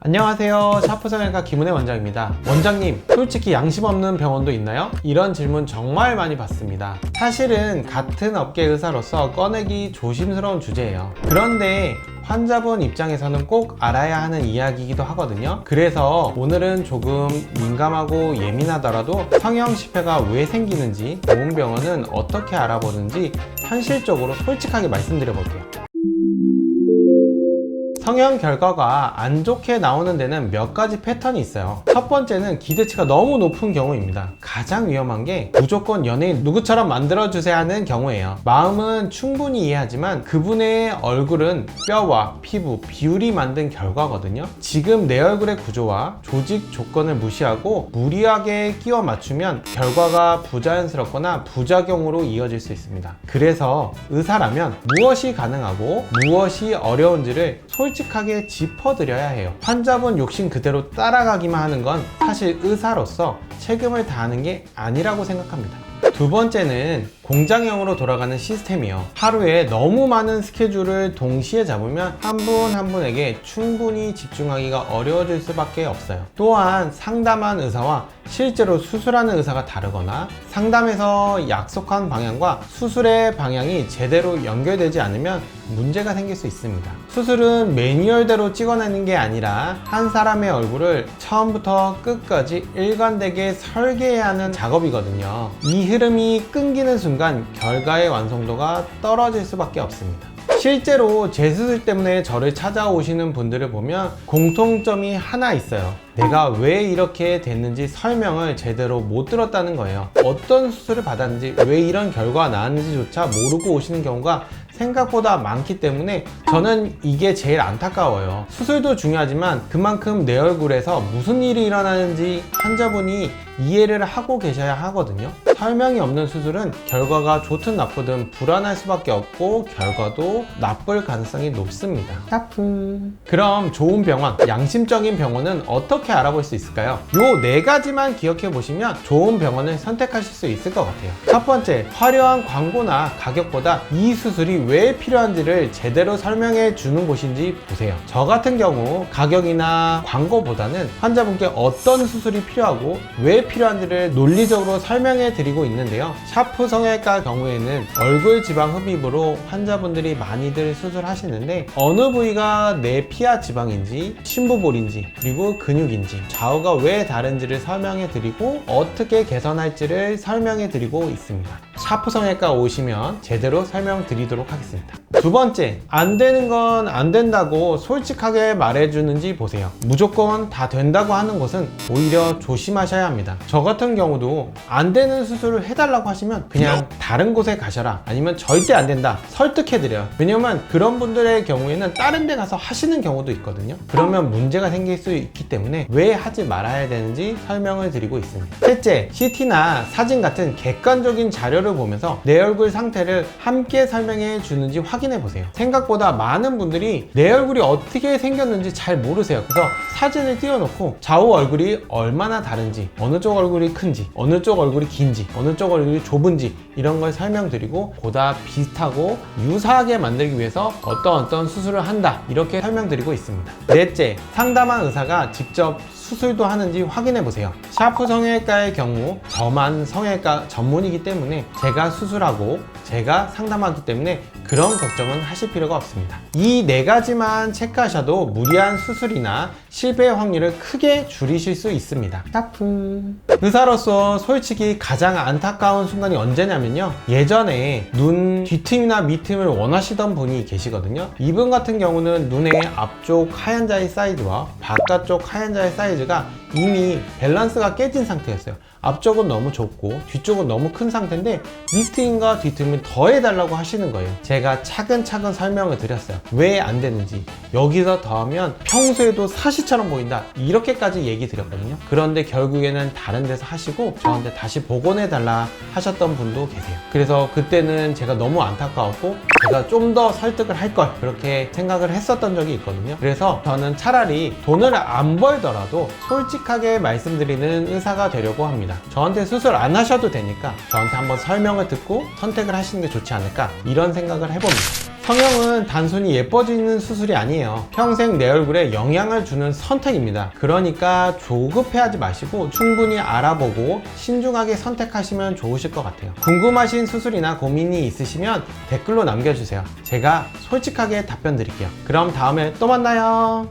안녕하세요. 샤프성형외과 김은혜 원장입니다. 원장님, 솔직히 양심 없는 병원도 있나요? 이런 질문 정말 많이 받습니다. 사실은 같은 업계 의사로서 꺼내기 조심스러운 주제예요. 그런데 환자분 입장에서는 꼭 알아야 하는 이야기이기도 하거든요. 그래서 오늘은 조금 민감하고 예민하더라도 성형실패가 왜 생기는지, 좋은 병원은 어떻게 알아보는지 현실적으로 솔직하게 말씀드려 볼게요. 성형 결과가 안 좋게 나오는 데는 몇 가지 패턴이 있어요. 첫 번째는 기대치가 너무 높은 경우입니다. 가장 위험한 게 무조건 연예인 누구처럼 만들어주세요 하는 경우예요. 마음은 충분히 이해하지만 그분의 얼굴은 뼈와 피부, 비율이 만든 결과거든요. 지금 내 얼굴의 구조와 조직 조건을 무시하고 무리하게 끼워 맞추면 결과가 부자연스럽거나 부작용으로 이어질 수 있습니다. 그래서 의사라면 무엇이 가능하고 무엇이 어려운지를 솔직하게 짚어드려야 해요. 환자분 욕심 그대로 따라가기만 하는 건 사실 의사로서 책임을 다하는 게 아니라고 생각합니다. 두 번째는 공장형으로 돌아가는 시스템이요. 하루에 너무 많은 스케줄을 동시에 잡으면 한 분 한 분에게 충분히 집중하기가 어려워질 수밖에 없어요. 또한 상담한 의사와 실제로 수술하는 의사가 다르거나 상담에서 약속한 방향과 수술의 방향이 제대로 연결되지 않으면 문제가 생길 수 있습니다. 수술은 매뉴얼대로 찍어내는 게 아니라 한 사람의 얼굴을 처음부터 끝까지 일관되게 설계해야 하는 작업이거든요. 이 흐름이 끊기는 순간 결과의 완성도가 떨어질 수밖에 없습니다. 실제로 제 수술 때문에 저를 찾아오시는 분들을 보면 공통점이 하나 있어요. 내가 왜 이렇게 됐는지 설명을 제대로 못 들었다는 거예요. 어떤 수술을 받았는지, 왜 이런 결과가 나왔는지조차 모르고 오시는 경우가 생각보다 많기 때문에 저는 이게 제일 안타까워요. 수술도 중요하지만 그만큼 내 얼굴에서 무슨 일이 일어나는지 환자분이 이해를 하고 계셔야 하거든요. 설명이 없는 수술은 결과가 좋든 나쁘든 불안할 수밖에 없고 결과도 나쁠 가능성이 높습니다. 그럼 좋은 병원, 양심적인 병원은 어떻게 알아볼 수 있을까요? 요 네 가지만 기억해 보시면 좋은 병원을 선택하실 수 있을 것 같아요. 첫 번째, 화려한 광고나 가격보다 이 수술이 왜 필요한지를 제대로 설명해 주는 곳인지 보세요. 저 같은 경우 가격이나 광고보다는 환자분께 어떤 수술이 필요하고 왜 필요한지를 논리적으로 설명해 드리고 있는데요. 샤프 성형외과 경우에는 얼굴 지방 흡입으로 환자분들이 많이들 수술하시는데 어느 부위가 내 피하 지방인지 심부볼인지 그리고 근육인지 좌우가 왜 다른지를 설명해 드리고 어떻게 개선할지를 설명해 드리고 있습니다. 샤프 성형외과 오시면 제대로 설명드리도록 하겠습니다. 두 번째, 안 되는 건 안 된다고 솔직하게 말해주는지 보세요. 무조건 다 된다고 하는 곳은 오히려 조심하셔야 합니다. 저 같은 경우도 안 되는 수술을 해달라고 하시면 그냥 다른 곳에 가셔라, 아니면 절대 안 된다 설득해드려요. 왜냐면 그런 분들의 경우에는 다른 데 가서 하시는 경우도 있거든요. 그러면 문제가 생길 수 있기 때문에 왜 하지 말아야 되는지 설명을 드리고 있습니다. 셋째, CT나 사진 같은 객관적인 자료를 보면서 내 얼굴 상태를 함께 설명해 주는지 확인해 보세요. 생각보다 많은 분들이 내 얼굴이 어떻게 생겼는지 잘 모르세요. 그래서 사진을 띄워놓고 좌우 얼굴이 얼마나 다른지, 어느 쪽 얼굴이 큰지, 어느 쪽 얼굴이 긴지, 어느 쪽 얼굴이 좁은지 이런 걸 설명드리고 보다 비슷하고 유사하게 만들기 위해서 어떤 수술을 한다 이렇게 설명드리고 있습니다. 넷째, 상담한 의사가 직접 수술도 하는지 확인해 보세요. 샤프 성형외과의 경우 저만 성형외과 전문이기 때문에 제가 수술하고 제가 상담하기 때문에 그런 걱정은 하실 필요가 없습니다. 이 네 가지만 체크하셔도 무리한 수술이나 실패 확률을 크게 줄이실 수 있습니다. 의사로서 솔직히 가장 안타까운 순간이 언제냐면요, 예전에 눈 뒤틈이나 밑틈을 원하시던 분이 계시거든요. 이분 같은 경우는 눈의 앞쪽 하얀 자의 사이즈와 바깥쪽 하얀 자의 사이즈가 이미 밸런스가 깨진 상태였어요. 앞쪽은 너무 좁고 뒤쪽은 너무 큰 상태인데 밑틈과 뒤틈을 더해달라고 하시는 거예요. 제가 차근차근 설명을 드렸어요. 왜 안 되는지, 여기서 더하면 평소에도 사시처럼 보인다 이렇게까지 얘기 드렸거든요. 그런데 결국에는 다른 데서 하시고 저한테 다시 복원해달라 하셨던 분도 계세요. 그래서 그때는 제가 너무 안타까웠고 제가 좀 더 설득을 할 걸 그렇게 생각을 했었던 적이 있거든요. 그래서 저는 차라리 돈을 안 벌더라도 솔직하게 말씀드리는 의사가 되려고 합니다. 저한테 수술 안 하셔도 되니까 저한테 한번 설명을 듣고 선택을 하시는 게 좋지 않을까 이런 생각을 해봅니다. 성형은 단순히 예뻐지는 수술이 아니에요. 평생 내 얼굴에 영향을 주는 선택입니다. 그러니까 조급해하지 마시고 충분히 알아보고 신중하게 선택하시면 좋으실 것 같아요. 궁금하신 수술이나 고민이 있으시면 댓글로 남겨주세요. 제가 솔직하게 답변 드릴게요. 그럼 다음에 또 만나요.